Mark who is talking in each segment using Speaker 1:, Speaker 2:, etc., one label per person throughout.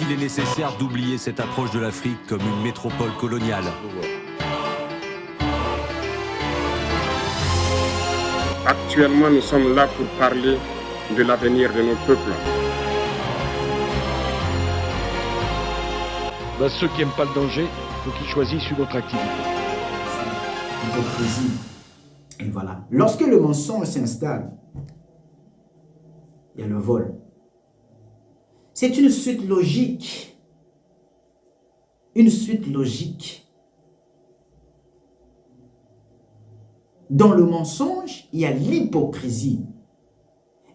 Speaker 1: qu'il est nécessaire d'oublier cette approche de l'Afrique comme une métropole coloniale.
Speaker 2: Actuellement, nous sommes là pour parler de l'avenir de nos peuples.
Speaker 3: Ceux qui n'aiment pas le danger, il faut qu'ils choisissent une autre activité.
Speaker 4: Hypocrisie. Et voilà. Lorsque le mensonge s'installe, il y a le vol. C'est une suite logique. Une suite logique. Dans le mensonge, il y a l'hypocrisie.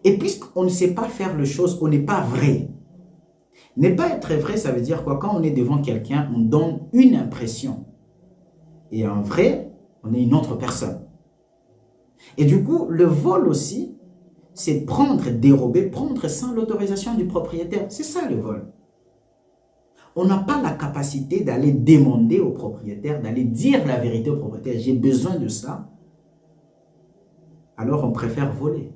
Speaker 4: Et puisqu'on ne sait pas faire les choses, on n'est pas vrai. Ne pas être vrai, ça veut dire quoi? Quand on est devant quelqu'un, on donne une impression. Et en vrai, on est une autre personne. Et du coup, le vol aussi, c'est prendre, dérober, prendre sans l'autorisation du propriétaire. C'est ça le vol. On n'a pas la capacité d'aller demander au propriétaire, d'aller dire la vérité au propriétaire. J'ai besoin de ça. Alors on préfère voler.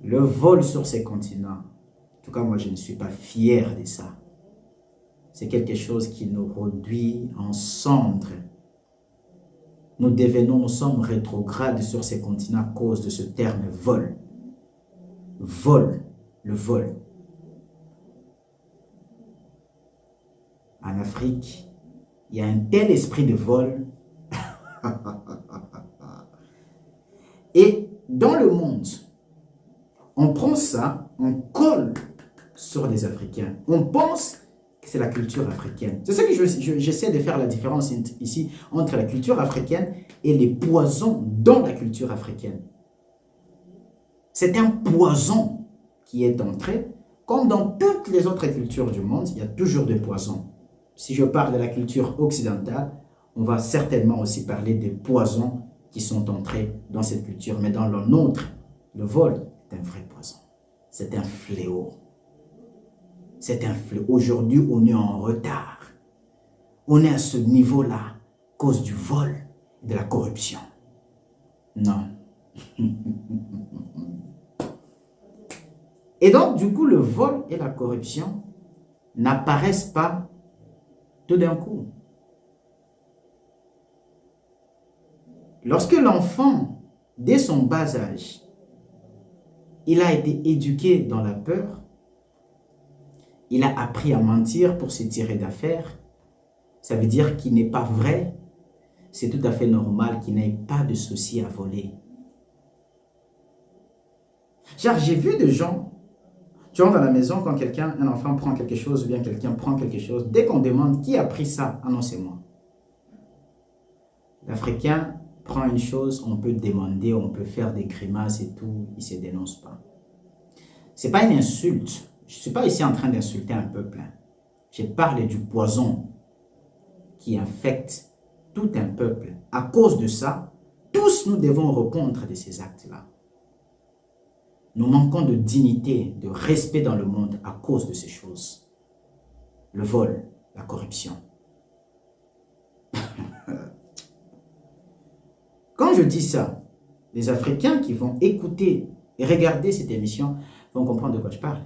Speaker 4: Le vol sur ces continents, en tout cas moi je ne suis pas fier de ça. C'est quelque chose qui nous réduit en cendres. Nous sommes rétrogrades sur ces continents à cause de ce terme vol. Vol, le vol. En Afrique, il y a un tel esprit de vol. Et dans le monde, on prend ça, on colle sur les Africains. On pense que c'est la culture africaine. C'est ça que j'essaie de faire la différence ici entre la culture africaine et les poisons dans la culture africaine. C'est un poison qui est entré, comme dans toutes les autres cultures du monde, il y a toujours des poisons. Si je parle de la culture occidentale, on va certainement aussi parler des poisons qui sont entrés dans cette culture. Mais dans le nôtre, le vol est un vrai poison. C'est un fléau. C'est un fléau. Aujourd'hui, on est en retard. On est à ce niveau-là à cause du vol et de la corruption. Non. Et donc, du coup, le vol et la corruption n'apparaissent pas tout d'un coup. Lorsque l'enfant, dès son bas âge, il a été éduqué dans la peur, il a appris à mentir pour se tirer d'affaire, ça veut dire qu'il n'est pas vrai, c'est tout à fait normal qu'il n'ait pas de souci à voler. Genre, j'ai vu des gens, tu rentres dans la maison quand un enfant prend quelque chose ou bien quelqu'un prend quelque chose, dès qu'on demande qui a pris ça, ah non, c'est moi. L'Africain prend une chose, on peut demander, on peut faire des grimaces et tout, il ne se dénonce pas. Ce n'est pas une insulte. Je ne suis pas ici en train d'insulter un peuple. Je parle du poison qui infecte tout un peuple. À cause de ça, tous nous devons répondre de ces actes-là. Nous manquons de dignité, de respect dans le monde à cause de ces choses. Le vol, la corruption. Quand je dis ça, les Africains qui vont écouter et regarder cette émission vont comprendre de quoi je parle.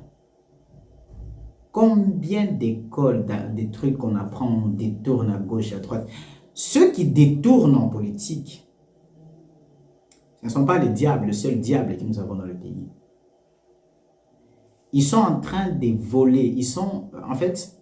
Speaker 4: Combien d'écoles, des trucs qu'on apprend, on détourne à gauche, à droite. Ceux qui détournent en politique, ce ne sont pas les diables, le seul diable que nous avons dans le pays. Ils sont en train de voler. Ils sont, en fait,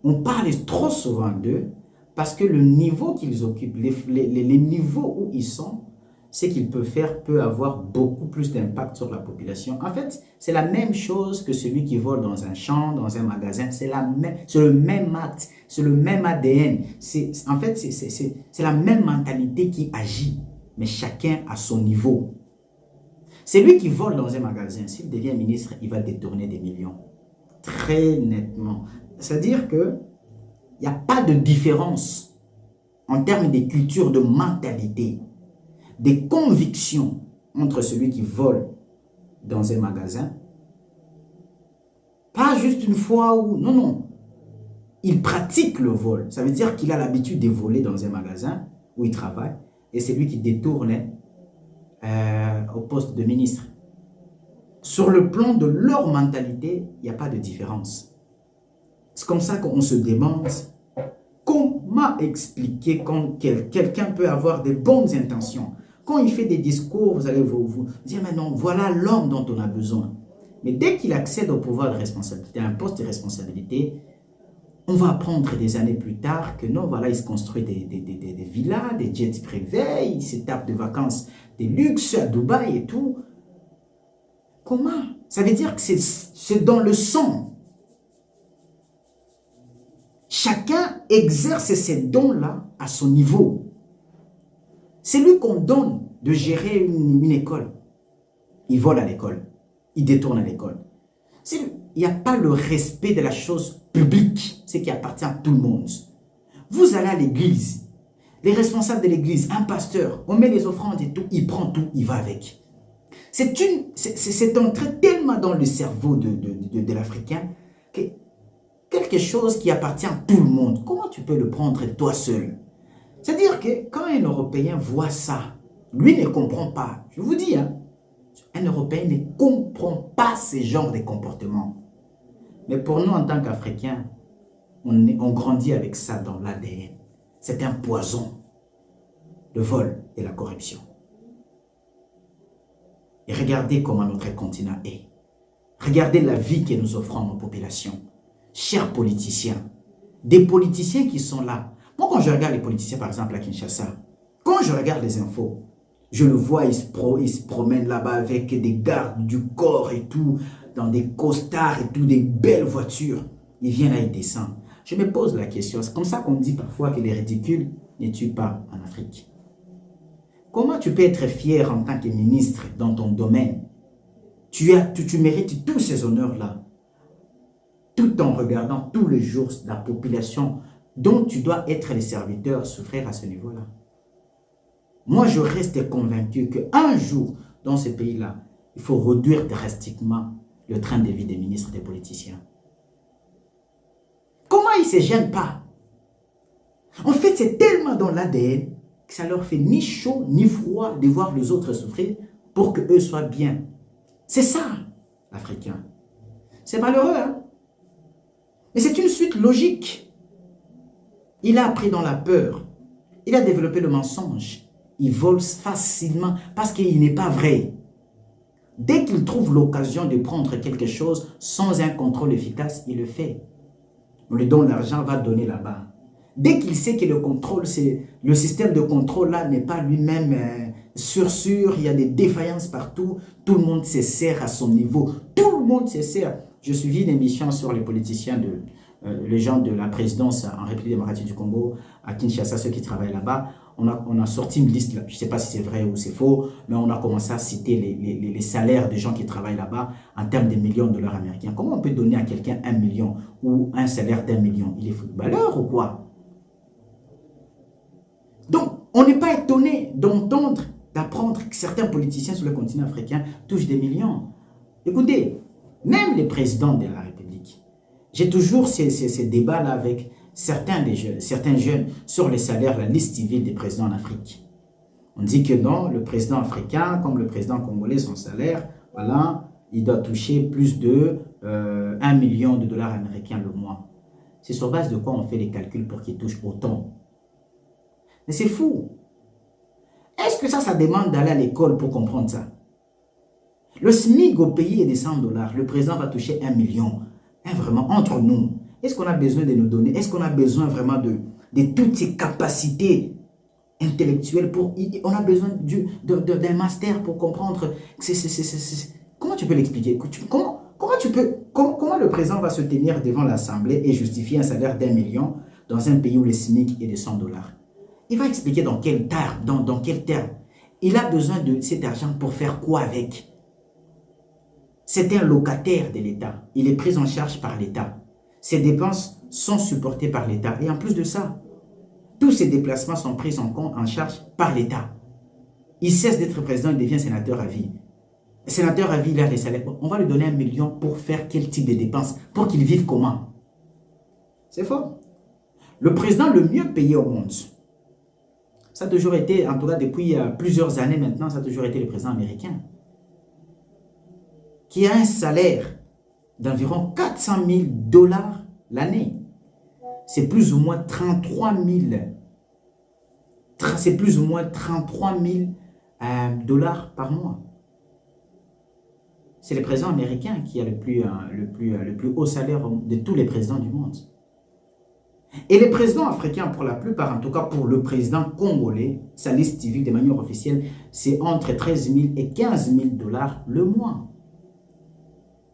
Speaker 4: on parle trop souvent d'eux parce que le niveau qu'ils occupent, les niveaux où ils sont, ce qu'ils peuvent faire peut avoir beaucoup plus d'impact sur la population. En fait, c'est la même chose que celui qui vole dans un champ, dans un magasin. C'est le même acte, c'est le même ADN. En fait, c'est la même mentalité qui agit, mais chacun à son niveau. Celui qui vole dans un magasin, s'il devient ministre, il va détourner des millions. Très nettement. C'est-à-dire qu'il n'y a pas de différence en termes de culture, de mentalité, des convictions entre celui qui vole dans un magasin. Pas juste une fois ou... Non, non. Il pratique le vol. Ça veut dire qu'il a l'habitude de voler dans un magasin où il travaille. Et c'est lui qui détourne au poste de ministre. sur le plan de leur mentalité, il n'y a pas de différence. C'est comme ça qu'on se demande comment expliquer quand quelqu'un peut avoir des bonnes intentions. Quand il fait des discours, vous allez vous dire, mais non, voilà l'homme dont on a besoin. Mais dès qu'il accède au pouvoir de responsabilité, à un poste de responsabilité, on va apprendre des années plus tard que non, voilà, il se construit des villas, des jets privés, il se tape de vacances, des luxes à Dubaï et tout. Comment? Ça veut dire que c'est dans le sang. Chacun exerce ces dons-là à son niveau. C'est lui qu'on donne de gérer une école. Il vole à l'école. Il détourne à l'école. Il n'y a pas le respect de la chose publique, ce qui appartient à tout le monde. Vous allez à l'église, les responsables de l'église, un pasteur, on met les offrandes et tout, il prend tout, il va avec. C'est entré tellement dans le cerveau de l'Africain que quelque chose qui appartient à tout le monde, comment tu peux le prendre toi seul? C'est-à-dire que quand un Européen voit ça, lui ne comprend pas. Je vous dis, hein, un Européen ne comprend pas ce genre de comportement. Mais pour nous, en tant qu'Africains, on grandit avec ça dans l'ADN. C'est un poison, le vol et la corruption. Et regardez comment notre continent est. Regardez la vie que nous offrons à nos populations. Chers politiciens, des politiciens qui sont là. Moi, quand je regarde les politiciens, par exemple, à Kinshasa, quand je regarde les infos, je le vois, ils se promènent là-bas avec des gardes du corps et tout, dans des costards et tout, des belles voitures. Ils viennent là, ils descendent. Je me pose la question, c'est comme ça qu'on dit parfois que les ridicules ne tuent pas en Afrique. Comment tu peux être fier en tant que ministre dans ton domaine? Tu mérites tous ces honneurs-là, tout en regardant tous les jours la population dont tu dois être les serviteurs souffrir à ce niveau-là. Moi, je reste convaincu qu'un jour, dans ce pays-là, il faut réduire drastiquement le train de vie des ministres et des politiciens. Comment ils ne se gênent pas? En fait, c'est tellement dans l'ADN que ça leur fait ni chaud ni froid de voir les autres souffrir pour qu'eux soient bien. C'est ça, l'Africain. C'est malheureux, hein? Mais c'est une suite logique. Il a appris dans la peur. Il a développé le mensonge. Il vole facilement parce qu'il n'est pas vrai. Dès qu'il trouve l'occasion de prendre quelque chose sans un contrôle efficace, il le fait. On lui donne l'argent, va donner là-bas. Dès qu'il sait que le système de contrôle là n'est pas lui-même sûr, il y a des défaillances partout, tout le monde se sert à son niveau. Tout le monde se sert. Je suivis une émission sur les politiciens, les gens de la présidence en République démocratique du Congo, à Kinshasa, ceux qui travaillent là-bas. On a sorti une liste, là. Je ne sais pas si c'est vrai ou c'est faux, mais on a commencé à citer les salaires des gens qui travaillent là-bas en termes de millions de dollars américains. Comment on peut donner à quelqu'un 1 million ou un salaire d'1 million? Il est footballeur ou quoi? Donc, on n'est pas étonné d'entendre, d'apprendre que certains politiciens sur le continent africain touchent des millions. Écoutez, même les présidents de la République, j'ai toujours ces débats-là avec certains jeunes sur les salaires, la liste civile des présidents en Afrique. On dit que non, le président africain, comme le président congolais, son salaire, voilà, il doit toucher plus de 1 million de dollars américains le mois. C'est sur base de quoi on fait les calculs pour qu'il touche autant? Mais c'est fou. Est-ce que ça demande d'aller à l'école pour comprendre ça? Le SMIC au pays est de 100 dollars. Le président va toucher 1 million. Hein, vraiment, entre nous, est-ce qu'on a besoin de nous donner? Est-ce qu'on a besoin vraiment de toutes ces capacités intellectuelles on a besoin d'un master pour comprendre. Comment tu peux l'expliquer? Comment le président va se tenir devant l'Assemblée et justifier un salaire d'1 million dans un pays où le SMIC est de 100 dollars? Il va expliquer dans quel terme. Il a besoin de cet argent pour faire quoi avec? C'est un locataire de l'État. Il est pris en charge par l'État. Ses dépenses sont supportées par l'État. Et en plus de ça, tous ses déplacements sont pris en charge par l'État. Il cesse d'être président, il devient sénateur à vie. Sénateur à vie, il a les salaires. On va lui donner 1 million pour faire quel type de dépenses? Pour qu'il vive comment? C'est faux. Le président le mieux payé au monde, ça a toujours été, en tout cas depuis plusieurs années maintenant, ça a toujours été le président américain. qui a un salaire d'environ 400 000 dollars l'année. C'est plus ou moins 33 000. C'est plus ou moins 33 000 dollars par mois. C'est le président américain qui a le plus haut salaire de tous les présidents du monde. Et les présidents africains, pour la plupart, en tout cas pour le président congolais, sa liste civique de manière officielle, c'est entre 13 000 et 15 000 dollars le mois.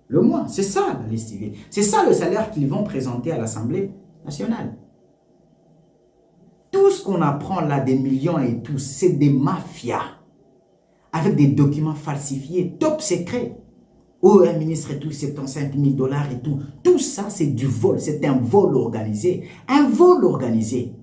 Speaker 4: Le mois, c'est ça la liste civique. C'est ça le salaire qu'ils vont présenter à l'Assemblée nationale. Tout ce qu'on apprend là, des millions et tout, c'est des mafias. Avec des documents falsifiés, top secret. Oh, un ministre et tout, 75 000 dollars et tout. Tout ça, c'est du vol. C'est un vol organisé. Un vol organisé.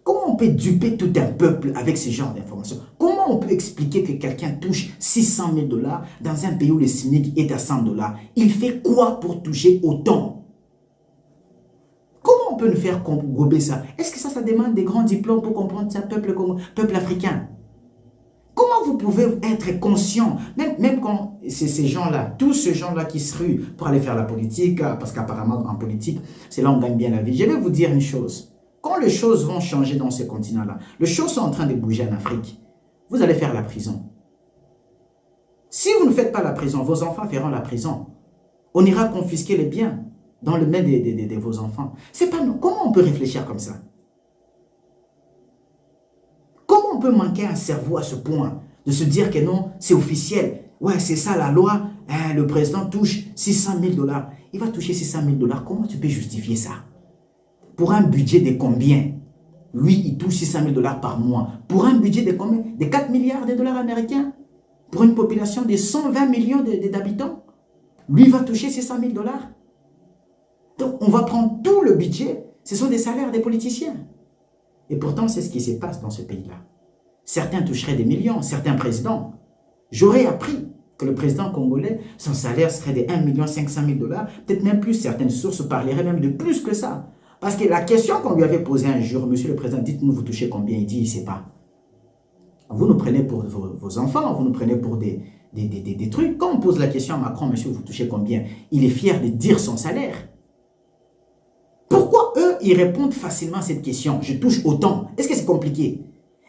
Speaker 4: Comment on peut duper tout un peuple avec ce genre d'informations? Comment on peut expliquer que quelqu'un touche 600 000 dollars dans un pays où le SMIC est à 100 dollars? Il fait quoi pour toucher autant? Comment on peut nous faire gober ça? Est-ce que ça demande des grands diplômes pour comprendre ça, peuple africain? Comment vous pouvez être conscient, même quand c'est ces gens-là, tous ces gens-là qui se ruent pour aller faire la politique, parce qu'apparemment en politique, c'est là où on gagne bien la vie. Je vais vous dire une chose. Quand les choses vont changer dans ce continent-là, les choses sont en train de bouger en Afrique, vous allez faire la prison. Si vous ne faites pas la prison, vos enfants feront la prison. On ira confisquer les biens dans le main de vos enfants. C'est pas nous. Comment on peut réfléchir comme ça? Comment on peut manquer un cerveau à ce point de se dire que non, c'est officiel. Ouais, c'est ça la loi. Le président touche 600 000 dollars. Il va toucher 600 000 dollars. Comment tu peux justifier ça? Pour un budget de combien? Lui, il touche 600 000 dollars par mois. Pour un budget de combien? De 4 milliards de dollars américains? Pour une population de 120 millions d'habitants? Lui, il va toucher 600 000 dollars. Donc, on va prendre tout le budget. Ce sont des salaires des politiciens. Et pourtant, c'est ce qui se passe dans ce pays-là. Certains toucheraient des millions, certains présidents. J'aurais appris que le président congolais, son salaire serait de 1 500 000 dollars, peut-être même plus. Certaines sources parleraient même de plus que ça. Parce que la question qu'on lui avait posée un jour, monsieur le président, dites-nous, vous touchez combien? Il dit, il ne sait pas. Vous nous prenez pour vos enfants, vous nous prenez pour des trucs. Quand on pose la question à Macron, monsieur, vous touchez combien? Il est fier de dire son salaire. Pourquoi eux, ils répondent facilement à cette question? Je touche autant. Est-ce que c'est compliqué?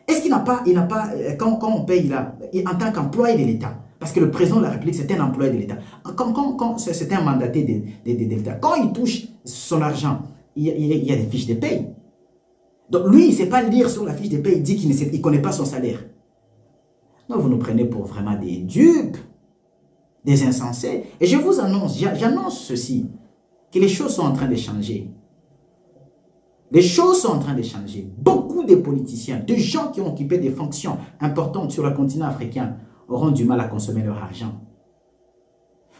Speaker 4: Est-ce qu'il n'a pas, quand on paye là, en tant qu'employé de l'État, parce que le président de la République, c'est un employé de l'État. Quand c'est un mandaté de l'État, quand il touche son argent, il y a des fiches de paye. Donc lui, il ne sait pas lire sur la fiche de paye, il dit qu'il ne connaît pas son salaire. Non, vous nous prenez pour vraiment des dupes, des insensés. Et je vous annonce, j'annonce ceci, que les choses sont en train de changer. Les choses sont en train de changer. Beaucoup de politiciens, de gens qui ont occupé des fonctions importantes sur le continent africain auront du mal à consommer leur argent.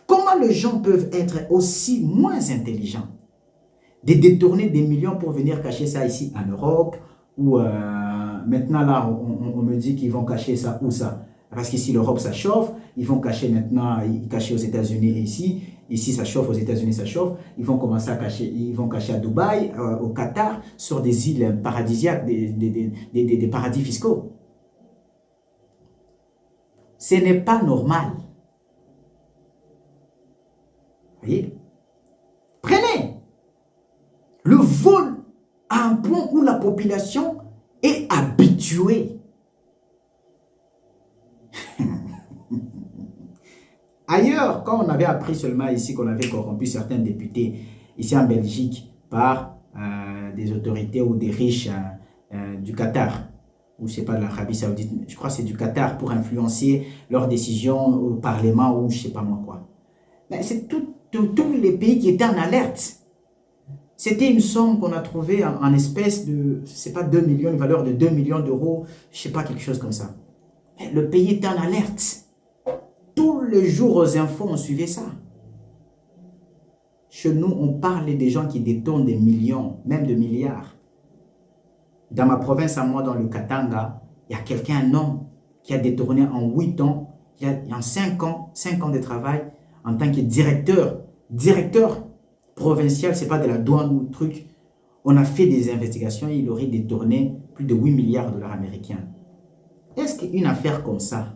Speaker 4: Comment les gens peuvent être aussi moins intelligents de détourner des millions pour venir cacher ça ici en Europe ou maintenant là on me dit qu'ils vont cacher ça où ça? Parce qu'ici l'Europe ça chauffe, ils vont cacher maintenant, ils cachent aux États-Unis et ici ça chauffe, aux États-Unis ça chauffe, ils vont commencer à cacher, ils vont cacher à Dubaï, au Qatar, sur des îles paradisiaques, des paradis fiscaux. Ce n'est pas normal. Vous voyez? Prenez le vol à un point où la population est habituée. Ailleurs, quand on avait appris seulement ici qu'on avait corrompu certains députés, ici en Belgique, par des autorités ou des riches du Qatar, ou je ne sais pas, de l'Arabie Saoudite, je crois que c'est du Qatar, pour influencer leurs décisions au Parlement ou je ne sais pas moi quoi. Mais c'est tous les pays qui étaient en alerte. C'était une somme qu'on a trouvée en espèces de, je ne sais pas, 2 millions, une valeur de 2 millions d'euros, je ne sais pas, quelque chose comme ça. Mais le pays était en alerte. Tous les jours aux infos, on suivait ça. Chez nous, on parlait des gens qui détournent des millions, même de milliards. Dans ma province, à moi, dans le Katanga, il y a quelqu'un, un homme, qui a détourné en 8 ans, il y a en 5 ans de travail, en tant que directeur provincial, c'est pas de la douane ou truc. On a fait des investigations et il aurait détourné plus de 8 milliards de dollars américains. Est-ce qu'une affaire comme ça,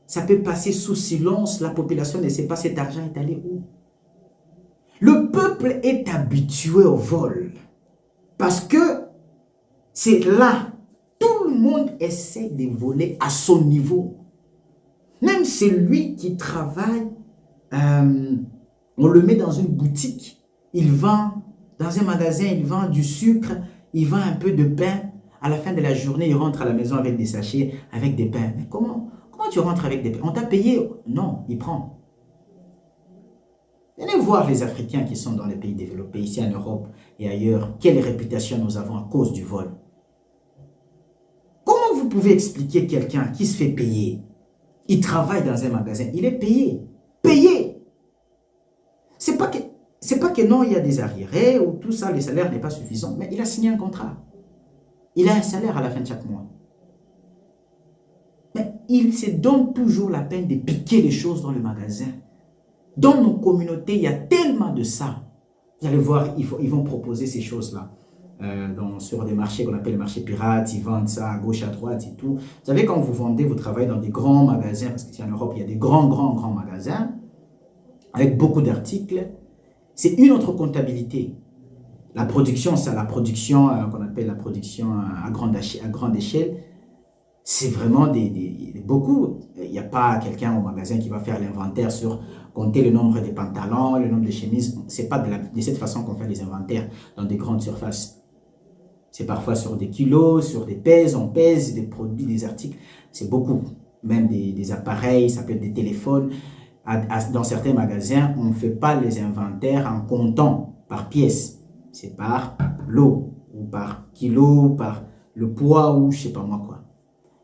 Speaker 4: ça peut passer sous silence, la population ne sait pas cet argent est allé où. Le peuple est habitué au vol parce que c'est là, tout le monde essaie de voler à son niveau. Même celui qui travaille, on le met dans une boutique, il vend, dans un magasin, il vend du sucre, il vend un peu de pain. À la fin de la journée, il rentre à la maison avec des sachets, avec des pains. Mais comment tu rentres avec des pains? On t'a payé? Non, il prend. Venez voir les Africains qui sont dans les pays développés, ici en Europe et ailleurs, quelle réputation nous avons à cause du vol. Comment vous pouvez expliquer quelqu'un qui se fait payer? Il travaille dans un magasin, il est payé. Payé! C'est pas que non, il y a des arriérés ou tout ça, le salaire n'est pas suffisant, mais il a signé un contrat. Il a un salaire à la fin de chaque mois. Mais il se donne toujours la peine de piquer les choses dans le magasin. Dans nos communautés, il y a tellement de ça. Vous allez voir, ils vont proposer ces choses-là. Sur des marchés qu'on appelle les marchés pirates, ils vendent ça à gauche, à droite et tout. Vous savez, quand vous vendez, vous travaillez dans des grands magasins, parce qu'ici en Europe, il y a des grands magasins, avec beaucoup d'articles. C'est une autre comptabilité. La production, c'est la production qu'on appelle la production à grande échelle. C'est vraiment beaucoup. Il n'y a pas quelqu'un au magasin qui va faire l'inventaire sur compter le nombre de pantalons, le nombre de chemises. Ce n'est pas de cette façon qu'on fait les inventaires dans des grandes surfaces. C'est parfois sur des kilos, sur des pèses, on pèse des produits, des articles. C'est beaucoup. Même des appareils, ça peut être des téléphones. Dans certains magasins, on ne fait pas les inventaires en comptant par pièce. C'est par lot, ou par kilo, par le poids, ou je ne sais pas moi quoi.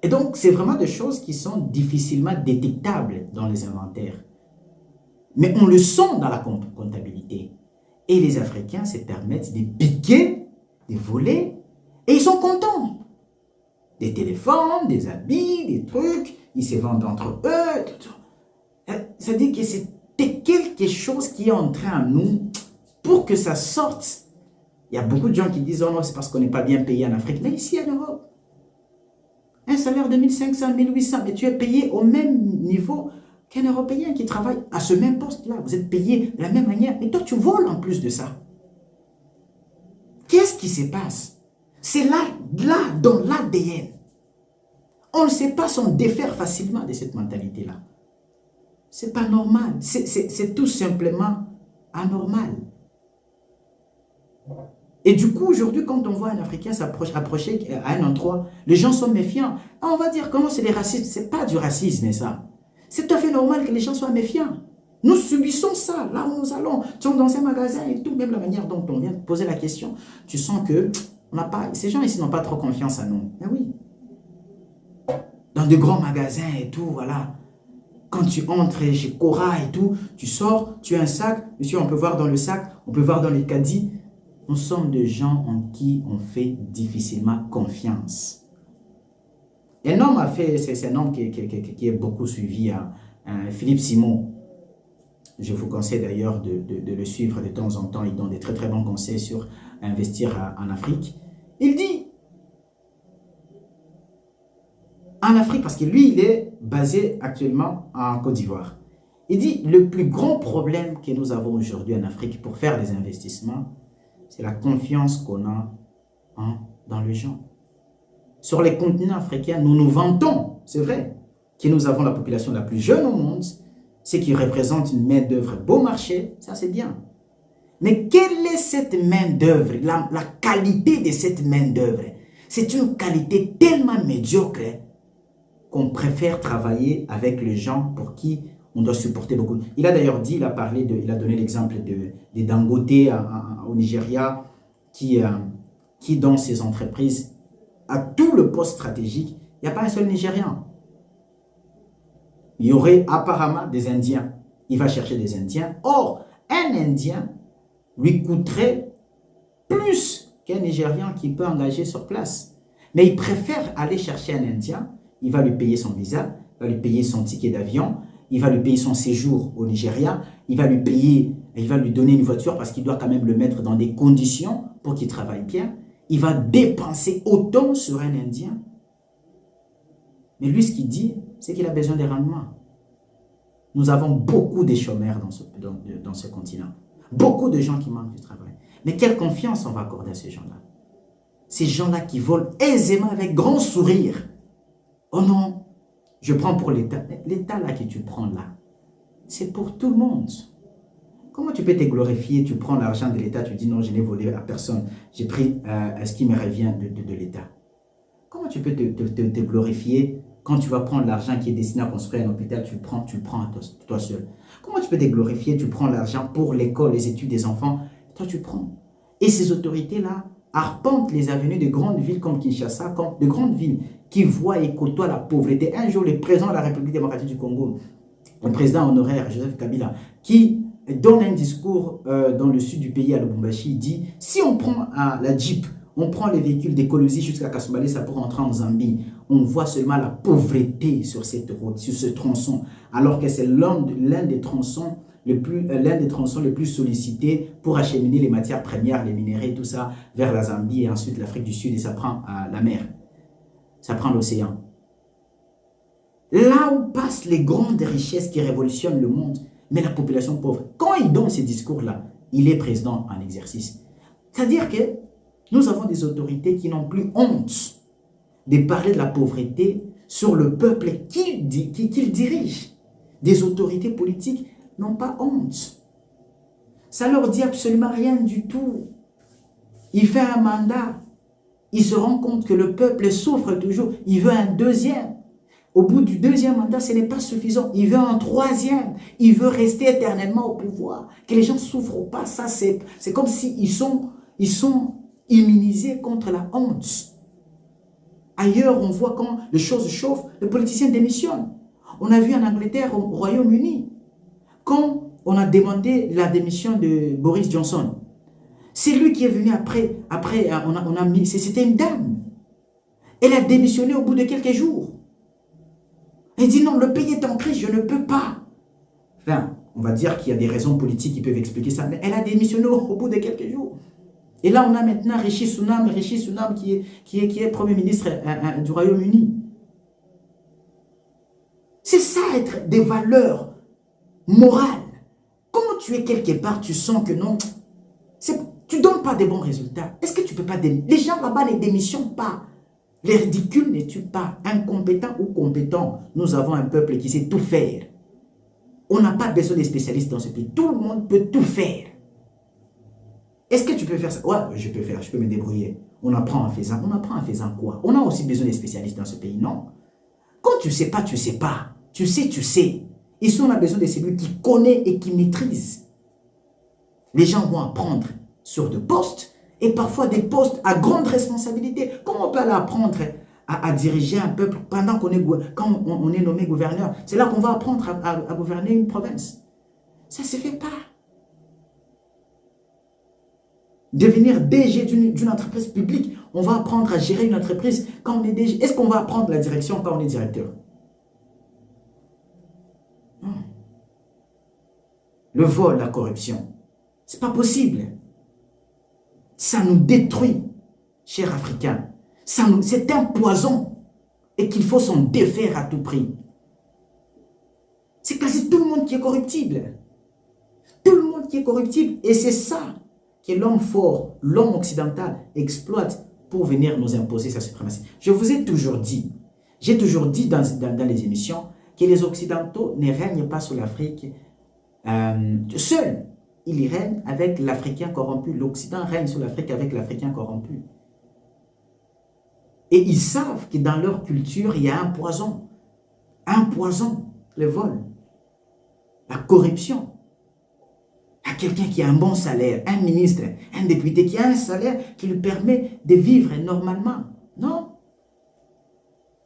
Speaker 4: Et donc, c'est vraiment des choses qui sont difficilement détectables dans les inventaires. Mais on le sent dans la comptabilité. Et les Africains se permettent de piquer, de voler, et ils sont contents. Des téléphones, des habits, des trucs, ils se vendent entre eux. Ça dit que c'était quelque chose qui est entré en nous pour que ça sorte. Il y a beaucoup de gens qui disent « Oh non, c'est parce qu'on n'est pas bien payé en Afrique. » Mais ici en Europe, un salaire de 1500, 1800, mais tu es payé au même niveau qu'un Européen qui travaille à ce même poste-là. Vous êtes payé de la même manière. Et toi, tu voles en plus de ça. Qu'est-ce qui se passe? C'est là, dans l'ADN. On ne sait pas s'en défaire facilement de cette mentalité-là. C'est pas normal. C'est tout simplement anormal. Et du coup, aujourd'hui, quand on voit un Africain approcher à un endroit, les gens sont méfiants. Ah, on va dire, comment c'est les racistes? C'est pas du racisme, ça. C'est tout à fait normal que les gens soient méfiants. Nous subissons ça, là où nous allons. Tu es dans un magasin et tout, même la manière dont on vient de poser la question, tu sens que ces gens ici n'ont pas trop confiance en nous. Mais oui. Dans de grands magasins et tout, voilà. Quand tu entres chez Cora et tout, tu sors, tu as un sac. Monsieur, on peut voir dans le sac, on peut voir dans les caddies. Nous sommes des gens en qui on fait difficilement confiance. Un homme a fait, c'est un homme qui est beaucoup suivi, Philippe Simon. Je vous conseille d'ailleurs de le suivre de temps en temps. Il donne des très très bons conseils sur investir en Afrique. Il dit, en Afrique, parce que lui, il est basé actuellement en Côte d'Ivoire. Il dit, le plus grand problème que nous avons aujourd'hui en Afrique pour faire des investissements, c'est la confiance qu'on a dans les gens. Sur les continents africains, nous nous vantons, c'est vrai, que nous avons la population la plus jeune au monde, ce qui représente une main-d'œuvre beau marché, ça c'est bien. Mais quelle est cette main-d'œuvre, la qualité de cette main-d'œuvre? C'est une qualité tellement médiocre qu'on préfère travailler avec les gens pour qui on doit supporter beaucoup. Il a d'ailleurs dit, il a donné l'exemple de Dangote au Nigeria, qui dans ses entreprises, à tout le poste stratégique, il n'y a pas un seul Nigérian. Il y aurait apparemment des Indiens. Il va chercher des Indiens. Or, un Indien lui coûterait plus qu'un Nigérian qui peut engager sur place. Mais il préfère aller chercher un Indien. Il va lui payer son visa, il va lui payer son ticket d'avion, il va lui payer son séjour au Nigeria, il va lui donner une voiture parce qu'il doit quand même le mettre dans des conditions pour qu'il travaille bien. Il va dépenser autant sur un Indien. Mais lui, ce qu'il dit, c'est qu'il a besoin de rendements. Nous avons beaucoup de chômeurs dans ce continent. Beaucoup de gens qui manquent du travail. Mais quelle confiance on va accorder à ces gens-là? Ces gens-là qui volent aisément avec grand sourire. Oh non, je prends pour l'État. L'État là que tu prends là, c'est pour tout le monde. Comment tu peux te glorifier? Tu prends l'argent de l'État, tu dis non, je n'ai volé à personne. J'ai pris ce qui me revient de l'État. Comment tu peux te glorifier quand tu vas prendre l'argent qui est destiné à construire un hôpital, tu le prends à toi seul? Comment tu peux te glorifier? Tu prends l'argent pour l'école, les études des enfants, toi tu prends. Et ces autorités-là arpentent les avenues de grandes villes comme Kinshasa, de grandes villes qui voient et côtoient la pauvreté. Un jour, le président de la République démocratique du Congo, le président honoraire Joseph Kabila, qui donne un discours dans le sud du pays à Lubumbashi, il dit, si on prend la Jeep, on prend les véhicules d'écologie jusqu'à Kasumbalesa pour rentrer en Zambie, on voit seulement la pauvreté sur cette route, sur ce tronçon, alors que c'est l'un des tronçons les plus sollicités pour acheminer les matières premières, les minéraux, tout ça, vers la Zambie et ensuite l'Afrique du Sud, et ça prend la mer, ça prend l'océan. Là où passent les grandes richesses qui révolutionnent le monde, mais la population pauvre, quand il donne ces discours-là, il est président en exercice. C'est-à-dire que nous avons des autorités qui n'ont plus honte de parler de la pauvreté sur le peuple qu'ils dirigent. Des autorités politiques n'ont pas honte. Ça leur dit absolument rien du tout. Il fait un mandat, il se rend compte que le peuple souffre toujours, il veut un deuxième. Au bout du deuxième mandat, ce n'est pas suffisant. Il veut un troisième. Il veut rester éternellement au pouvoir. Que les gens ne souffrent pas. Ça, c'est comme s'ils sont immunisés contre la honte. Ailleurs, on voit quand les choses chauffent, le politicien démissionne. On a vu en Angleterre, au Royaume-Uni, quand on a demandé la démission de Boris Johnson. C'est lui qui est venu après c'était une dame. Elle a démissionné au bout de quelques jours. Elle dit non, le pays est en crise, je ne peux pas. Enfin, on va dire qu'il y a des raisons politiques qui peuvent expliquer ça, mais elle a démissionné au bout de quelques jours. Et là, on a maintenant Rishi Sunak qui est Premier ministre du Royaume-Uni. C'est ça, être des valeurs morales. Comment tu es quelque part, tu sens que non, tu ne donnes pas de bons résultats. Est-ce que tu ne peux pas... Les gens là-bas ne démissionnent pas. Les ridicules ne tuent pas. Incompétents ou compétents, nous avons un peuple qui sait tout faire. On n'a pas besoin des spécialistes dans ce pays. Tout le monde peut tout faire. Est-ce que tu peux faire ça? Ouais, je peux faire, je peux me débrouiller. On apprend en faisant. On apprend en faisant quoi? On a aussi besoin des spécialistes dans ce pays, non? Quand tu ne sais pas, tu ne sais pas. Tu sais, tu sais. Ici, on a besoin de celui qui connaît et qui maîtrise. Les gens vont apprendre sur des postes, et parfois des postes à grande responsabilité. Comment on peut aller apprendre à diriger un peuple pendant qu'on est, quand on est nommé gouverneur? C'est là qu'on va apprendre à gouverner une province. Ça ne se fait pas. Devenir DG d'une entreprise publique, on va apprendre à gérer une entreprise quand on est DG. Est-ce qu'on va apprendre la direction quand on est directeur? Non. Le vol, la corruption, c'est pas possible. Ça nous détruit, chers Africains. C'est un poison et qu'il faut s'en défaire à tout prix. C'est quasi tout le monde qui est corruptible. Tout le monde qui est corruptible. Et c'est ça que l'homme fort, l'homme occidental exploite pour venir nous imposer sa suprématie. Je vous ai toujours dit, j'ai toujours dit dans les émissions que les Occidentaux ne règnent pas sur l'Afrique seuls. Ils règnent avec l'Africain corrompu. L'Occident règne sur l'Afrique avec l'Africain corrompu. Et ils savent que dans leur culture, il y a un poison. Un poison, le vol. La corruption. Il y a quelqu'un qui a un bon salaire, un ministre, un député qui a un salaire qui lui permet de vivre normalement. Non.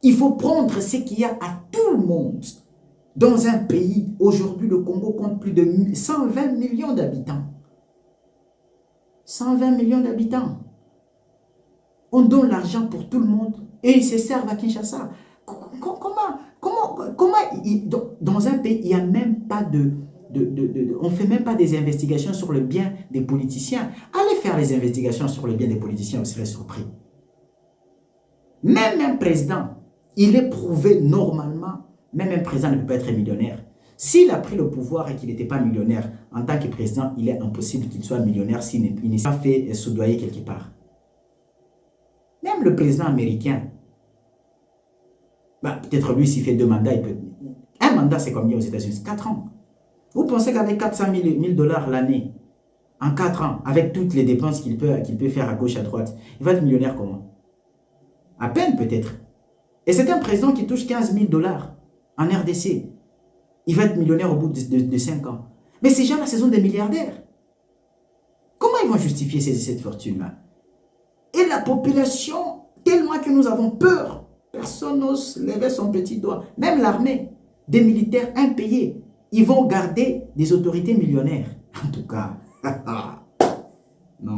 Speaker 4: Il faut prendre ce qu'il y a à tout le monde. Dans un pays, aujourd'hui, le Congo compte plus de 120 millions d'habitants. 120 millions d'habitants. On donne l'argent pour tout le monde et ils se servent à Kinshasa. Comment dans un pays, il n'y a même pas on ne fait même pas des investigations sur le bien des politiciens. Allez faire les investigations sur le bien des politiciens, vous serez surpris. Même un président, il est prouvé normalement Même un président ne peut pas être millionnaire. S'il a pris le pouvoir et qu'il n'était pas millionnaire, en tant que président, il est impossible qu'il soit millionnaire s'il n'est pas fait soudoyer quelque part. Même le président américain, peut-être lui, s'il fait 2 mandats, il peut... Un mandat, c'est combien aux États-Unis? 4 ans. Vous pensez qu'avec 400 000 $ l'année, en 4 ans, avec toutes les dépenses qu'il peut faire à gauche, à droite, il va être millionnaire comment? À peine peut-être. Et c'est un président qui touche 15 000 $ en RDC. Il va être millionnaire au bout de 5 ans. Mais ces gens-là, ce sont des milliardaires. Comment ils vont justifier cette fortune-là? Et la population, tellement que nous avons peur, personne n'ose lever son petit doigt. Même l'armée, des militaires impayés, ils vont garder des autorités millionnaires. En tout cas, non.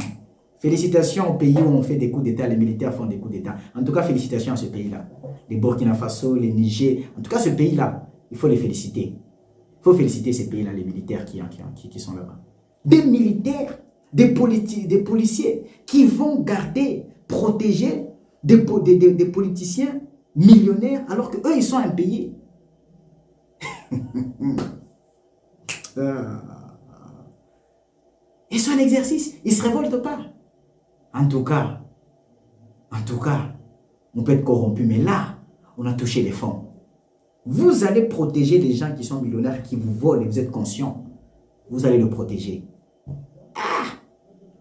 Speaker 4: Félicitations au pays où on fait des coups d'État, les militaires font des coups d'État. En tout cas, félicitations à ce pays-là. Les Burkina Faso, les Niger, en tout cas ce pays-là, il faut les féliciter. Il faut féliciter ces pays-là, les militaires qui sont là-bas. Des militaires, des policiers qui vont garder, protéger des politiciens millionnaires alors qu'eux, ils sont impayés. Et c'est un exercice, ils ne se révoltent pas. En tout cas, on peut être corrompu, mais là, on a touché les fonds. Vous allez protéger les gens qui sont millionnaires, qui vous volent et vous êtes conscient. Vous allez le protéger.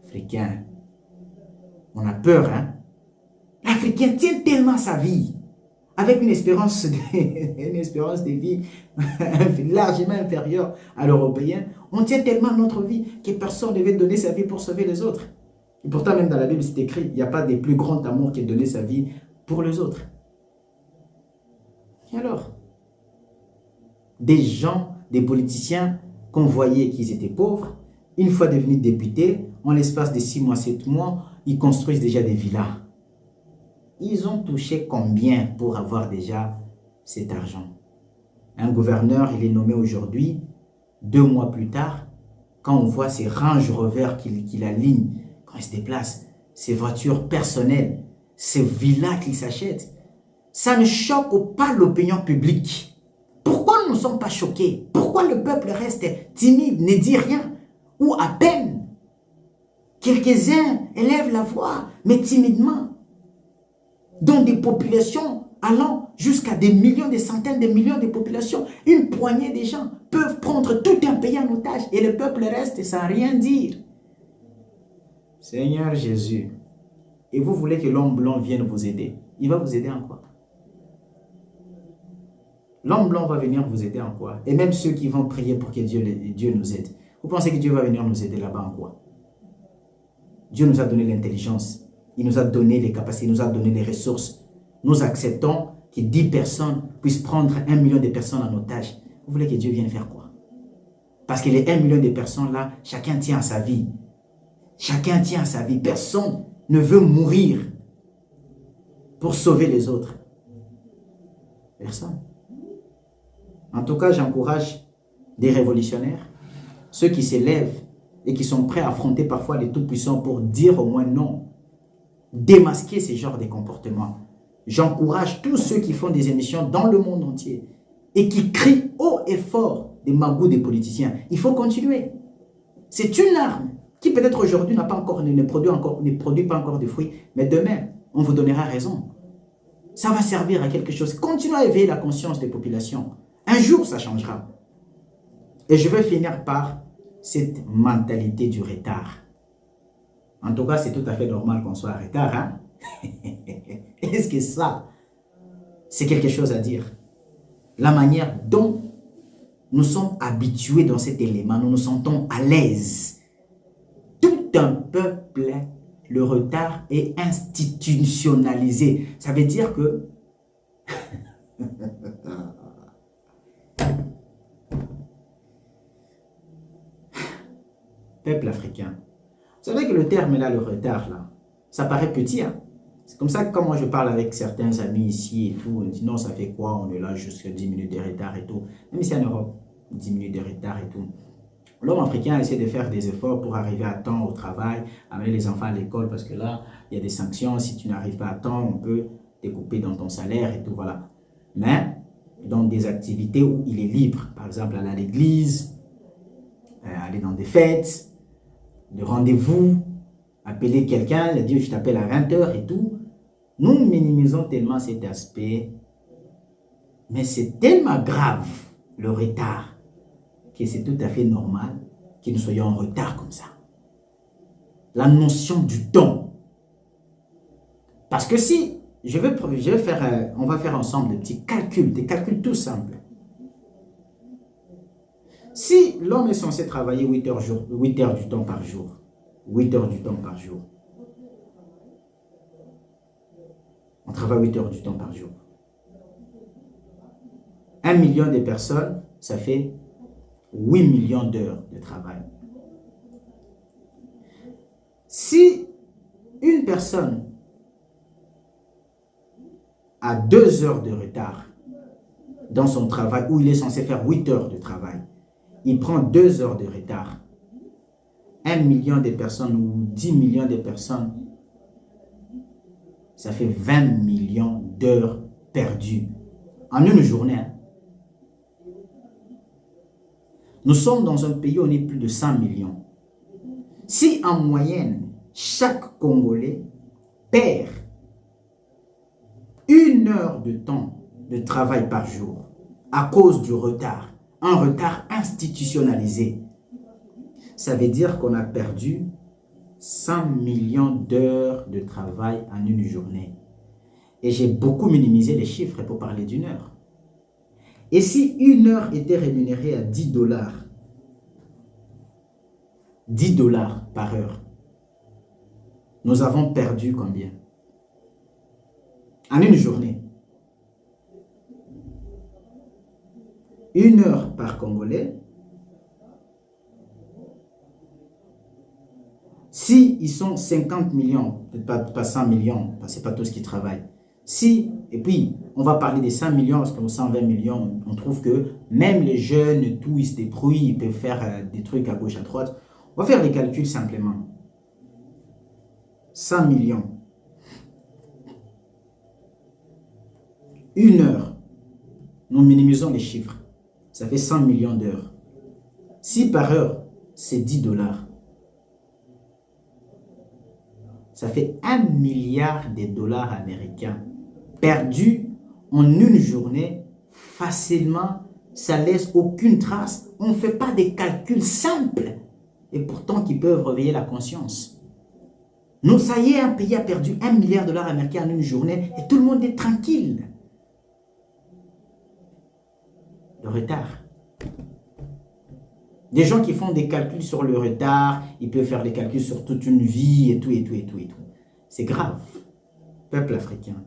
Speaker 4: Africain, on a peur, hein? L'Africain tient tellement sa vie, avec une espérance de vie largement inférieure à l'Européen. On tient tellement notre vie que personne ne devait donner sa vie pour sauver les autres. Et pourtant, même dans la Bible, c'est écrit, il n'y a pas de plus grand amour que de donner sa vie pour les autres. Et alors, des gens, des politiciens qu'on voyait qu'ils étaient pauvres, une fois devenus députés, en l'espace de 6 mois, 7 mois, ils construisent déjà des villas. Ils ont touché combien pour avoir déjà cet argent? Un gouverneur, il est nommé aujourd'hui, 2 mois plus tard, quand on voit ces Range Rover qu'il aligne, quand il se déplace, ces voitures personnelles, ces villas qu'il s'achète, ça ne choque pas l'opinion publique. Pourquoi nous ne sommes pas choqués? Pourquoi le peuple reste timide, ne dit rien? Ou à peine, quelques-uns élèvent la voix, mais timidement, dans des populations allant jusqu'à des millions, des centaines de millions de populations, une poignée de gens peuvent prendre tout un pays en otage et le peuple reste sans rien dire. Seigneur Jésus, et vous voulez que l'homme blanc vienne vous aider? Il va vous aider en quoi? L'homme blanc va venir vous aider en quoi? Et même ceux qui vont prier pour que Dieu nous aide. Vous pensez que Dieu va venir nous aider là-bas en quoi? Dieu nous a donné l'intelligence. Il nous a donné les capacités, il nous a donné les ressources. Nous acceptons que 10 personnes puissent prendre 1 million de personnes en otage. Vous voulez que Dieu vienne faire quoi? Parce que les 1 million de personnes là, chacun tient à sa vie. Chacun tient à sa vie. Personne ne veut mourir pour sauver les autres. Personne. En tout cas, j'encourage des révolutionnaires, ceux qui s'élèvent et qui sont prêts à affronter parfois les tout-puissants pour dire au moins non. Démasquer ce genre de comportements. J'encourage tous ceux qui font des émissions dans le monde entier et qui crient haut et fort des magouts des politiciens. Il faut continuer. C'est une arme qui peut-être aujourd'hui ne produit pas encore de fruits, mais demain, on vous donnera raison. Ça va servir à quelque chose. Continuez à éveiller la conscience des populations. Un jour, ça changera. Et je vais finir par cette mentalité du retard. En tout cas, c'est tout à fait normal qu'on soit en retard. Hein? Est-ce que ça, c'est quelque chose à dire? La manière dont nous sommes habitués dans cet élément, nous nous sentons à l'aise. Tout un peuple, le retard est institutionnalisé. Ça veut dire que... Peuple africain. Vous savez que le terme là, le retard là, ça paraît petit. Hein? C'est comme ça que quand moi je parle avec certains amis ici et tout, on dit non, ça fait quoi? On est là jusqu'à 10 minutes de retard et tout. Même ici en Europe, 10 minutes de retard et tout. L'homme africain essaie de faire des efforts pour arriver à temps au travail, amener les enfants à l'école parce que là, il y a des sanctions. Si tu n'arrives pas à temps, on peut te couper dans ton salaire et tout, voilà. Mais dans des activités où il est libre. Par exemple, aller à l'église, aller dans des fêtes, des rendez-vous, appeler quelqu'un, lui dire je t'appelle à 20h et tout. Nous minimisons tellement cet aspect, mais c'est tellement grave le retard que c'est tout à fait normal que nous soyons en retard comme ça. La notion du temps. Parce que si on va faire ensemble des calculs tout simples. Si l'homme est censé travailler 8 heures du temps par jour, 8 heures du temps par jour, on travaille 8 heures du temps par jour. 1 million de personnes, ça fait 8 millions d'heures de travail. Si une personne a 2 heures de retard dans son travail, où il est censé faire 8 heures de travail, il prend 2 heures de retard, 1 million de personnes ou 10 millions de personnes, ça fait 20 millions d'heures perdues en une journée. Nous sommes dans un pays où on est plus de 100 millions. Si en moyenne, chaque Congolais perd 1 heure de temps de travail par jour à cause du retard, un retard institutionnalisé, ça veut dire qu'on a perdu 100 millions d'heures de travail en une journée. Et j'ai beaucoup minimisé les chiffres pour parler d'1 heure. Et si 1 heure était rémunérée à $10, 10 dollars par heure, nous avons perdu combien? En une journée. 1 heure par Congolais. Si ils sont 50 millions, peut-être pas 100 millions, parce que ce n'est pas tous qui travaillent. Si, et puis, on va parler des 100 millions, parce que 120 millions, on trouve que même les jeunes, tout, ils se débrouillent, ils peuvent faire des trucs à gauche, à droite. On va faire les calculs simplement. 100 millions. 1 heure. Nous minimisons les chiffres. Ça fait 100 millions d'heures. Si par heure, c'est 10 dollars. Ça fait 1 milliard de dollars américains perdus en une journée facilement. Ça laisse aucune trace. On ne fait pas des calculs simples et pourtant qui peuvent réveiller la conscience. Nous, ça y est, un pays a perdu 1 milliard de dollars américains en une journée et tout le monde est tranquille. Le retard. Des gens qui font des calculs sur le retard, ils peuvent faire des calculs sur toute une vie et tout, et tout, et tout, et tout. C'est grave. Peuple africain.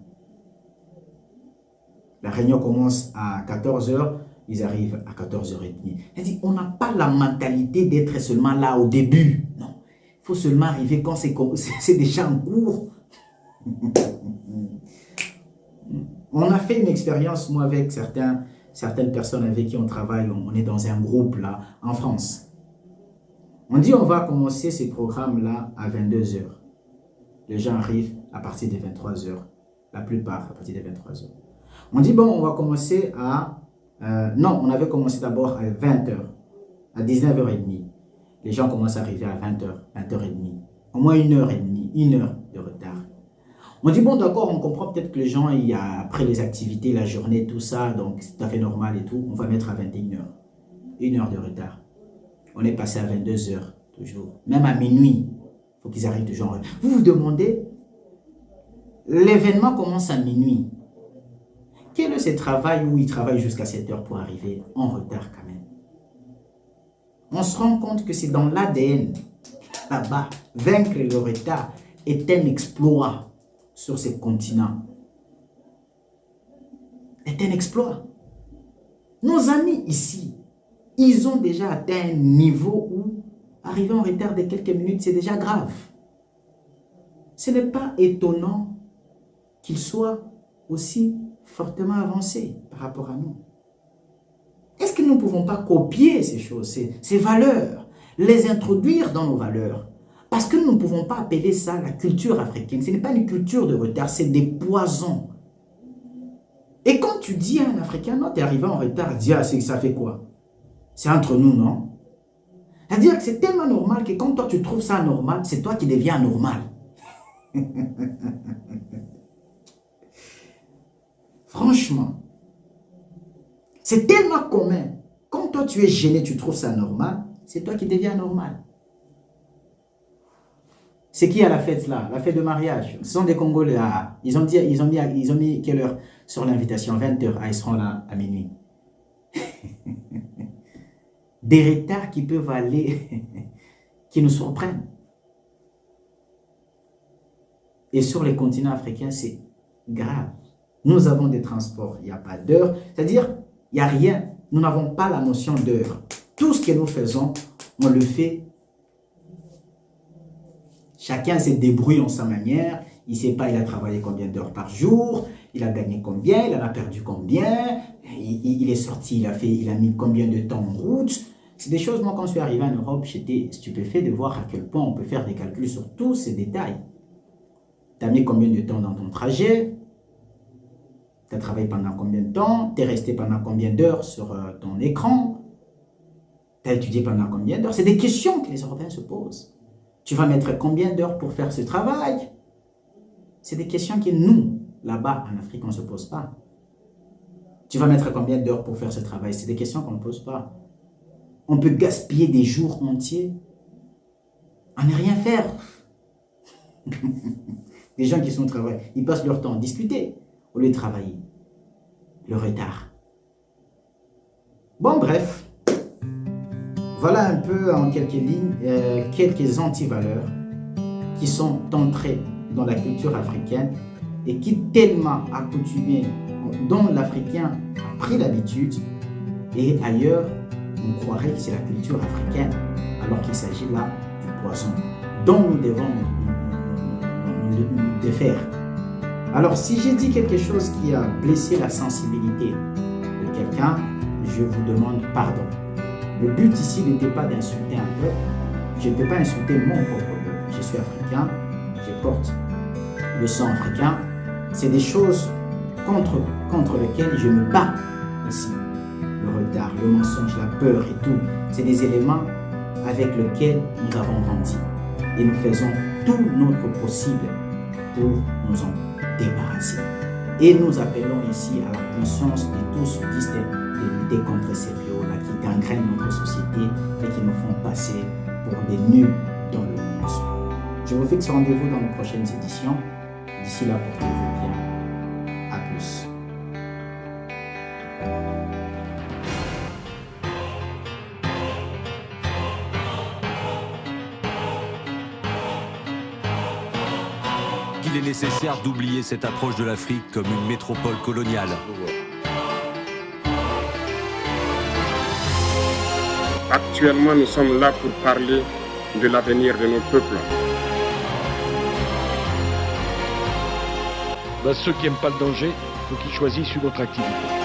Speaker 4: La réunion commence à 14h, ils arrivent à 14h30. C'est-à-dire, on n'a pas la mentalité d'être seulement là au début. Non. Il faut seulement arriver quand c'est déjà en cours. On a fait une expérience, moi, avec certaines personnes avec qui on travaille. On est dans un groupe, là, en France. On dit, on va commencer ces programmes-là à 22h. Les gens arrivent à partir de 23h. La plupart, à partir de 23h. On dit, bon, on va commencer à... non, on avait commencé d'abord à 20h, à 19h30. Les gens commencent à arriver à 20h, 20h30. Au moins 1h30, 1 heure de retard. On dit, bon, d'accord, on comprend peut-être que les gens, il y a, après les activités, la journée, tout ça, donc c'est tout à fait normal et tout. On va mettre à 21h. 1 heure de retard. On est passé à 22h, toujours. Même à minuit, il faut qu'ils arrivent toujours. Vous vous demandez, l'événement commence à minuit. Quel est ce travail où ils travaillent jusqu'à 7h pour arriver en retard quand même? On se rend compte que c'est dans l'ADN, là-bas. Vaincre le retard est un exploit sur ce continent. Est un exploit. Nos amis ici, ils ont déjà atteint un niveau où arriver en retard de quelques minutes, c'est déjà grave. Ce n'est pas étonnant qu'ils soient aussi fortement avancés par rapport à nous. Est-ce que nous ne pouvons pas copier ces choses, ces valeurs, les introduire dans nos valeurs? Parce que nous ne pouvons pas appeler ça la culture africaine. Ce n'est pas une culture de retard, c'est des poisons. Et quand tu dis à un Africain, non, tu es arrivé en retard, dis, ah, ça fait quoi? C'est entre nous, non? C'est-à-dire que c'est tellement normal que quand toi tu trouves ça normal, c'est toi qui deviens normal. Franchement, c'est tellement commun. Quand toi tu es gêné, tu trouves ça normal, c'est toi qui deviens normal. C'est qui à la fête là? La fête de mariage. Ce sont des Congolais. Ah, ils ont mis quelle heure sur l'invitation? 20h. Ah, ils seront là à minuit. Des retards qui peuvent aller, qui nous surprennent. Et sur les continents africains, c'est grave. Nous avons des transports, il n'y a pas d'heure. C'est-à-dire, il n'y a rien. Nous n'avons pas la notion d'heure. Tout ce que nous faisons, on le fait. Chacun se débrouille en sa manière. Il ne sait pas, il a travaillé combien d'heures par jour, il a gagné combien, il en a perdu combien, il est sorti, il a mis combien de temps en route. C'est des choses, moi quand je suis arrivé en Europe, j'étais stupéfait de voir à quel point on peut faire des calculs sur tous ces détails. Tu as mis combien de temps dans ton trajet, tu as travaillé pendant combien de temps, tu es resté pendant combien d'heures sur ton écran, tu as étudié pendant combien d'heures. C'est des questions que les Européens se posent. Tu vas mettre combien d'heures pour faire ce travail? C'est des questions que nous, là-bas en Afrique, on ne se pose pas. Tu vas mettre combien d'heures pour faire ce travail? C'est des questions qu'on ne pose pas. On peut gaspiller des jours entiers à ne rien faire. Des gens qui sont au travail, ils passent leur temps à discuter au lieu de travailler. Le retard. Bon, bref. Voilà un peu en quelques lignes, quelques antivaleurs qui sont entrées dans la culture africaine et qui tellement accoutumées, dont l'Africain a pris l'habitude, et ailleurs, on croirait que c'est la culture africaine, alors qu'il s'agit là du poison dont nous devons nous défaire. Alors, si j'ai dit quelque chose qui a blessé la sensibilité de quelqu'un, je vous demande pardon. Le but ici n'était pas d'insulter un peuple, je ne peux pas insulter mon propre peuple. Je suis africain, je porte le sang africain. C'est des choses contre lesquelles je me bats ici. Le retard, le mensonge, la peur et tout. C'est des éléments avec lesquels nous avons grandi. Et nous faisons tout notre possible pour nous en débarrasser. Et nous appelons ici à la conscience de tous de lutter contre ces fléaux-là qui gangrènent notre société et qui nous font passer pour des nuls dans le monde. Je vous fixe rendez-vous dans les prochaines éditions. D'ici là, portez-vous bien. À plus.
Speaker 1: Il est nécessaire d'oublier cette approche de l'Afrique comme une métropole coloniale.
Speaker 2: Actuellement, nous sommes là pour parler de l'avenir de nos peuples.
Speaker 3: Ceux qui n'aiment pas le danger, il faut qu'ils choisissent une autre activité.